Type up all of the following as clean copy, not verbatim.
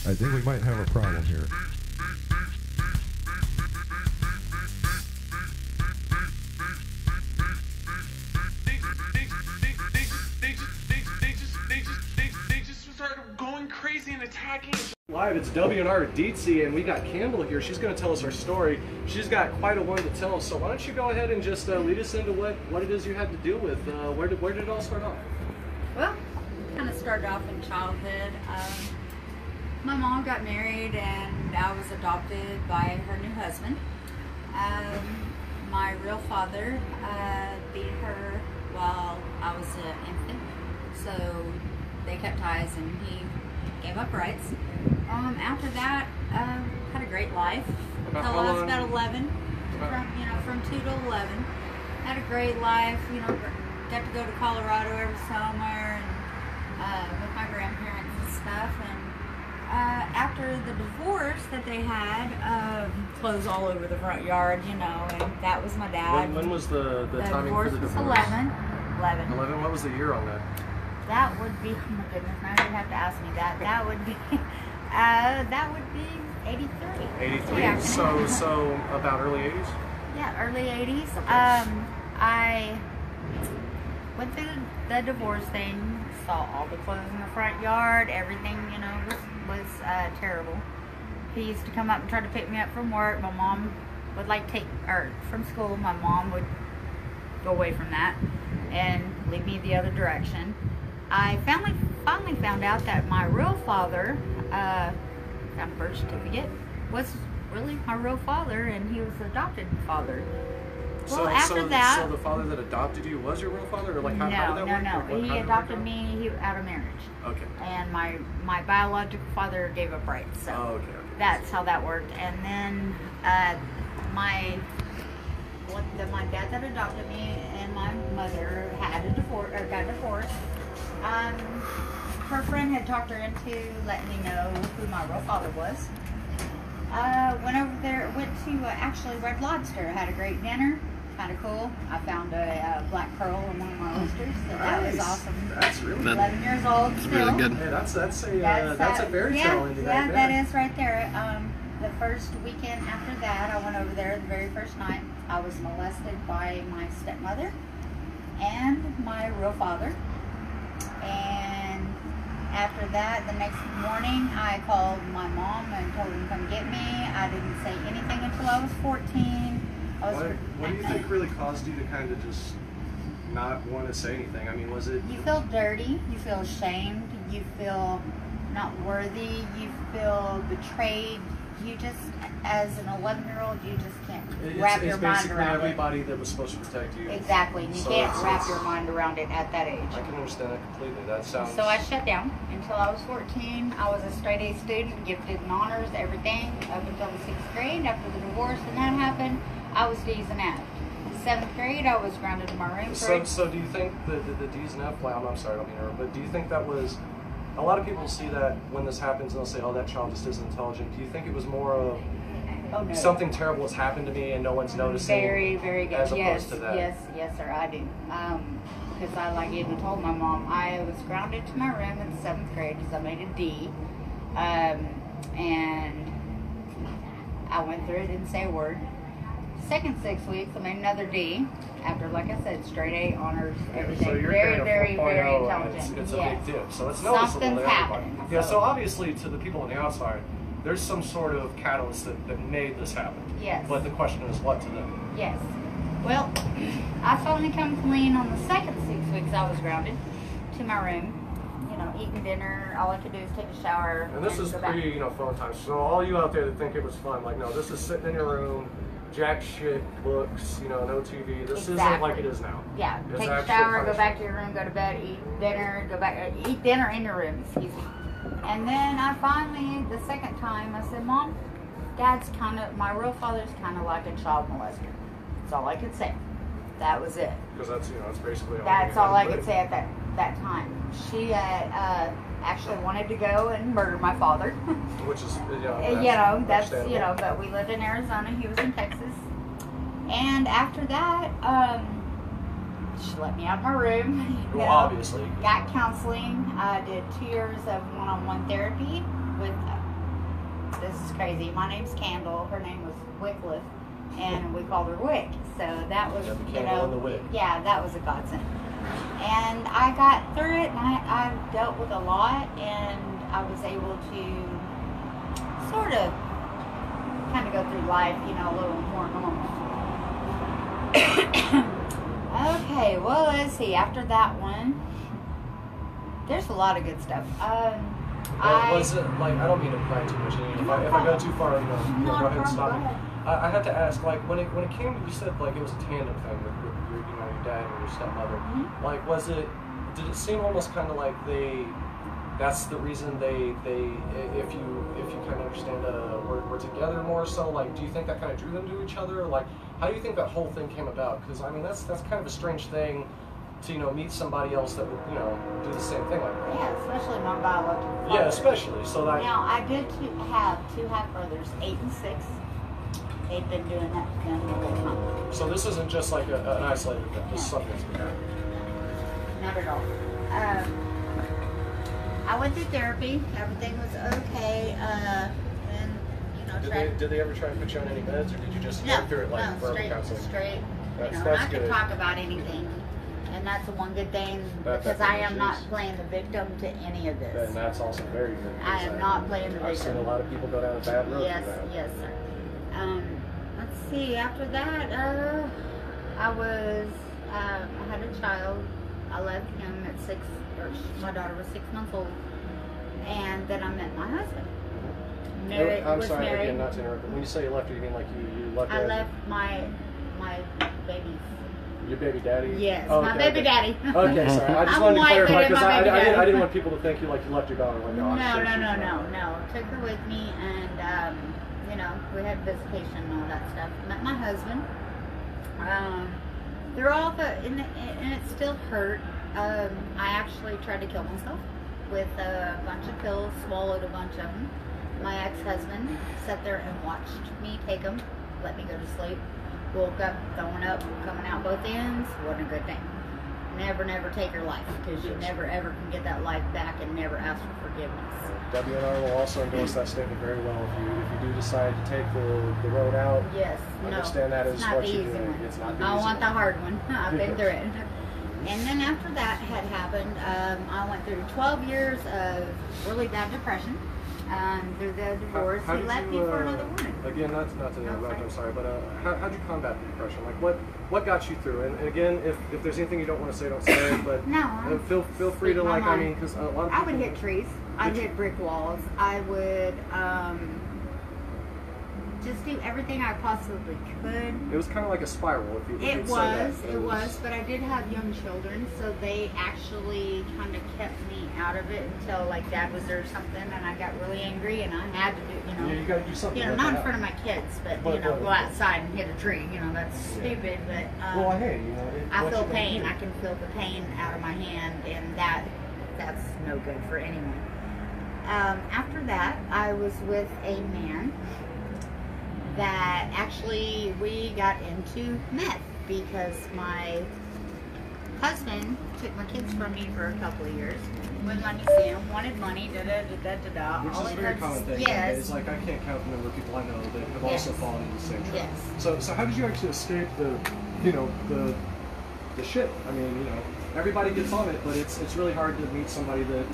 I think we might have a problem here. They just started going crazy and attacking. Live, it's WNR Dietzy, and we got Campbell here. She's going to tell us her story. She's got quite a one to tell, so why don't you go ahead and just lead us into what it is you had to deal with. Where did it all start off? Well, kind of started off in childhood. My mom got married and I was adopted by her new husband. My real father beat her while I was an infant, so they cut ties and he gave up rights. After that, had a great life until I was about 11. From 2 to 11, had a great life. Got to go to Colorado every summer and with my grandparents and stuff. And after the divorce that they had, clothes all over the front yard, and that was my dad. When was the timing for the divorce? 11. 11. What was the year on that? That would be, oh my goodness, now you'd have to ask me that. That would be 83. 83. Yeah. So about early 80s? Yeah, early 80s. Okay. I went through the divorce thing, saw all the clothes in the front yard, everything, was terrible. He used to come up and try to pick me up from work. My mom would from school, my mom would go away from that and lead me the other direction. I finally found out that my real father, found a birth certificate, was really my real father, and he was the adopted father. Well, after that... So the father that adopted you was your real father? Or how did that work? No. He adopted me out of marriage. Okay. And my biological father gave up rights. So okay. That's how that worked. And then my dad that adopted me and my mother had got divorced. Her friend had talked her into letting me know who my real father was. Went over there, went to actually Red Lobster, had a great dinner, kind of cool. I found a black pearl in one of my oysters, so that was awesome. That's really 11 years old still. Really good. Hey, that's a fairy tale ending right there. That is right there. The first weekend after that, I went over there the very first night. I was molested by my stepmother and my real father. And after that, the next morning, I called my mom and told him to come get me. I didn't say anything until I was 14. What do you think really caused you to kind of just not want to say anything? I mean, was it... You feel dirty. You feel ashamed. You feel not worthy. You feel betrayed. You just, as an 11-year-old, you just can't wrap your mind around it. It's basically everybody that was supposed to protect you. Exactly. You can't wrap your mind around it at that age. I can understand that completely. That sounds... So I shut down until I was 14. I was a straight A student, gifted in honors, everything, up until the 6th grade. After the divorce and that happened, I was D's and F. 7th grade, I was grounded in my room. So do you think the D's and F, well, I'm sorry, I don't mean to interrupt, but do you think that was... A lot of people see that when this happens and they'll say, oh, that child just isn't intelligent. Do you think it was more of something terrible has happened to me and no one's noticing? Very, very good. As opposed to that? Yes, sir, I do. Because I even told my mom, I was grounded to my room in the 7th grade because I made a D. And I went through it, didn't say a word. Second 6 weeks, I made another D. After, like I said, straight A, honors, everything. So you're very, very intelligent. It's a big dip. So it's noticeable to everybody. Happening. Yeah, so obviously to the people on the outside, there's some sort of catalyst that made this happen. Yes. But the question is what to them? Yes. Well, I finally come clean on the second 6 weeks I was grounded to my room. Eating dinner, all I could do is take a shower. And this is phone time. So all you out there that think it was fun, no, this is sitting in your room, jack shit, books, no TV. This isn't like it is now. Yeah, it's take a shower, go back to your room, go to bed, eat dinner, eat dinner in your room, excuse me. And then I finally, the second time, I said, Mom, my real father's kind of like a child molester. That's all I could say. That was it. Because that's basically all. That's all I could say at that time. She actually wanted to go and murder my father. Which is, but we lived in Arizona. He was in Texas. And after that, she let me out of my room. Well, obviously. Got counseling. I did 2 years of one-on-one therapy with this is crazy. My name's Candle. Her name was Wycliffe, and we called her Wick. So that was, Yeah, the you Candle know, and the Wick. yeah, that was a godsend. And I got through it, and I dealt with a lot, and I was able to sort of kind of go through life, you know, a little more normal. Okay, well, let's see. After that one, there's a lot of good stuff. Was it like, I don't mean to pry too much. If I go too far, you know, go ahead and stop me. I had to ask, like, when it came, you said like it was a tandem thing with your, you know, your dad and your stepmother. Mm-hmm. Like, did it seem almost kind of like that's the reason they if you kind of understand, were together more so? Like, do you think that kind of drew them to each other? Or like, how do you think that whole thing came about? Because I mean, that's kind of a strange thing to, you know, meet somebody else that would, you know, do the same thing like that. Yeah, especially my biological father. Yeah, especially. So that. Now, I did have two half brothers, 8 and 6. They've been doing that for them the whole time. So this isn't just like an isolated thing. This is something that's been happening. Not at all. I went through therapy. Everything was okay. And, you know, Did they ever try to put you on any meds, or did you just no, go through it like no, verbal counseling? straight. That's- You know, that's and I good. can talk about anything. And that's the one good thing, That because I am definitely not is. playing the victim to any of this. And that's also very good. I am not playing the I've seen victim. a lot of people go down a bad road Yes, for that. yes, sir. Let's see. After that, I had a child. I left him at 6, or my daughter was 6 months old, and then I met my husband. I'm was sorry married. again, not to interrupt. But when you say you left her, you mean like you left her? I left my babies. Your baby daddy? Yes, Oh, my okay, baby okay. daddy. Okay, sorry. I just I'm wanted to white, clarify but because my baby I daddy. didn't want people to think you left your daughter. Like, no, I'm sure she's fine. No. Took her with me, and you know, we had visitation and all that stuff. Met my husband. They're all and it still hurt. I actually tried to kill myself with a bunch of pills, swallowed a bunch of them. My ex-husband sat there and watched me take them, let me go to sleep. Woke up, throwing up, coming out both ends. Wasn't a good thing. Never take your life, because you never ever can get that life back, and never ask for forgiveness. WNR will also endorse that statement very well. If you do decide to take the road out, Yes, understand that it's is not what the you're easy doing. one. It's not the I easy want the one. hard one. I've been through it. And then after that had happened, I went through 12 years of really bad depression. Through the divorce, How he did left me for another woman. Again, not to interrupt, Okay. I'm sorry, but how'd you combat the depression? Like, what got you through? And again, if there's anything you don't want to say, don't say it. But No, I'm- feel free to, speak my like, I mind. mean, because a lot of I people, would hit trees. I'd hit brick walls. I would just do everything I possibly could. It was kind of like a spiral, if you It could say that. was, but I did have young children, so they actually kind of kept me out of it until like Dad was there or something, and I got really angry, and I had to do, Yeah, you got to do something. you know, like not in that. front of my kids, but But- you know, but- go outside and hit a tree. You know, that's stupid, but Well, hey, you know, I what feel you gonna pain. do? I can feel the pain out of my hand, and that's no good for anyone. After that, I was with a man that actually we got into meth because my husband took my kids from me for a couple of years. Wouldn't let me see them. Wanted money. Da. Which All is a he very does- common thing. Yes. It's like I can't count the number of people I know that have Yes. also fallen into the same trap. Yes. So how did you actually escape the shit? I mean, you know, everybody gets on it, but it's really hard to meet somebody that.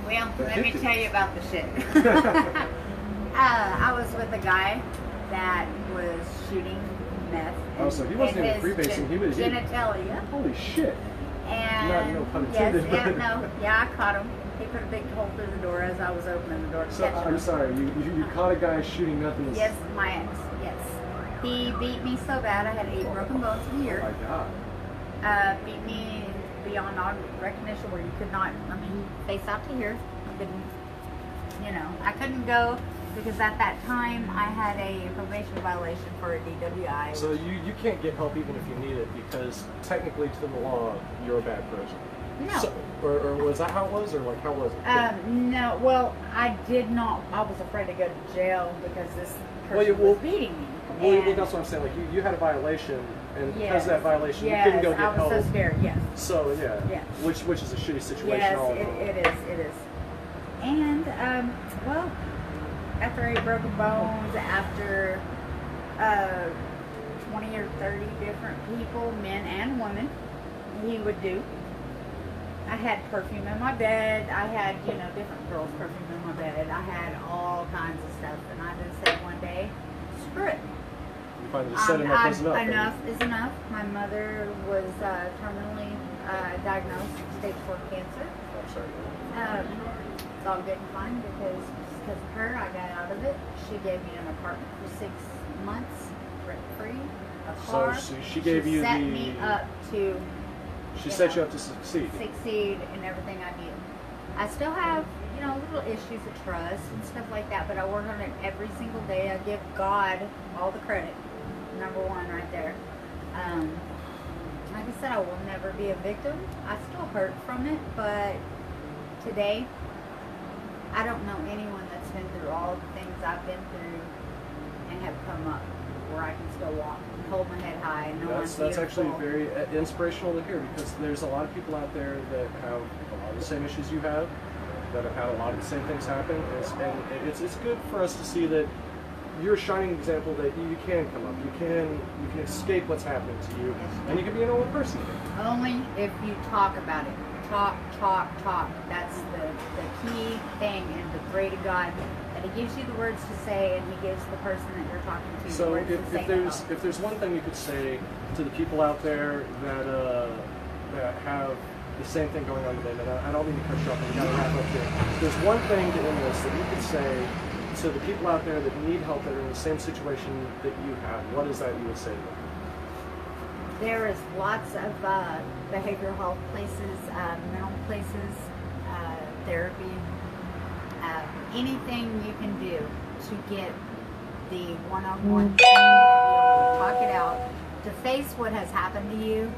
Well, They're let me addicted. tell you about the shit. I was with a guy that was shooting meth. Oh, so he wasn't in even his freebasing, he was- genitalia. Holy shit! And no pun yes, intended, but- yeah, I caught him. He put a big hole through the door as I was opening the door to So catch him. I'm sorry, you caught a guy shooting nothing. Yes, my ex. Yes, he beat me so bad I had 8 broken bones in a Oh year. my god. Beat me beyond all recognition, where you could not. I mean, face out to here. I couldn't go because at that time I had a probation violation for a DWI. So you can't get help even if you need it because technically to the law you're a bad person. No. So, or was that how it was, or like how was it? No, well, I did not. I was afraid to go to jail because this Well, person was beating me. Well, And- that's what I'm saying. Like you had a violation, and because Yes. of that violation, Yes, you couldn't go get I was help. so scared. Yes. So yeah, Yeah. which is a shitty situation. Yes, all in all. it is. It is. And well, after 8 broken bones, after 20 or 30 different people, men and women, he would do. I had perfume in my bed. I had, you know, different girls' perfume in my bed. I had all kinds of stuff. And I just said one day, screw it. You finally said enough is enough. Enough is enough. My mother was terminally diagnosed with stage 4 cancer. I'm sorry. It's all good and fine because of her, I got out of it. She gave me an apartment for 6 months, rent-free, a car. So she gave you set me up to... She set you up to succeed. Succeed in everything I do. I still have, you know, little issues of trust and stuff like that, but I work on it every single day. I give God all the credit. Number one right there. Like I said, I will never be a victim. I still hurt from it, but today, I don't know anyone that's been through all the things I've been through and have come up where I can still walk and hold my head high and know That's actually very inspirational to hear, because there's a lot of people out there that have a lot of the same issues you have, that have had a lot of the same things happen, and it's good for us to see that you're a shining example that you can come up, you can escape what's happening to you, and you can be a normal person. Only if you talk about it. Talk. That's the key thing, and the pray to God that He gives you the words to say, and He gives the person that you're talking to the So words to say. if there's one thing you could say to the people out there that have the same thing going on to them, and I don't mean to cut you off, and we gotta wrap up here. If there's one thing to end this that you could say to the people out there that need help, that are in the same situation that you have, what is that you would say to them? There is lots of behavioral health places, mental places, therapy, anything you can do to get the one-on-one thing, to be able to talk it out, to face what has happened to you,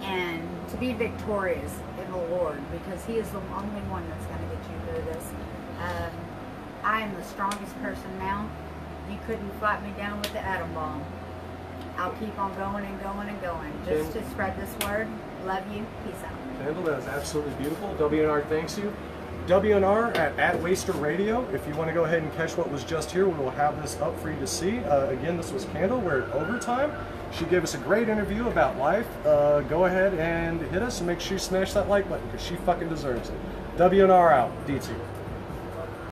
and to be victorious in the Lord, because He is the only one that's going to get you through this. I am the strongest person now. You couldn't fight me down with the atom bomb. I'll keep on going and going and going, just to spread this word. Love you. Peace out. Kendall, that is absolutely beautiful. WNR thanks you. WNR at Waster Radio. If you want to go ahead and catch what was just here, we will have this up for you to see. Again, this was Kendall. We're at Overtime. She gave us a great interview about life. Go ahead and hit us and make sure you smash that like button, because she fucking deserves it. WNR out. DT.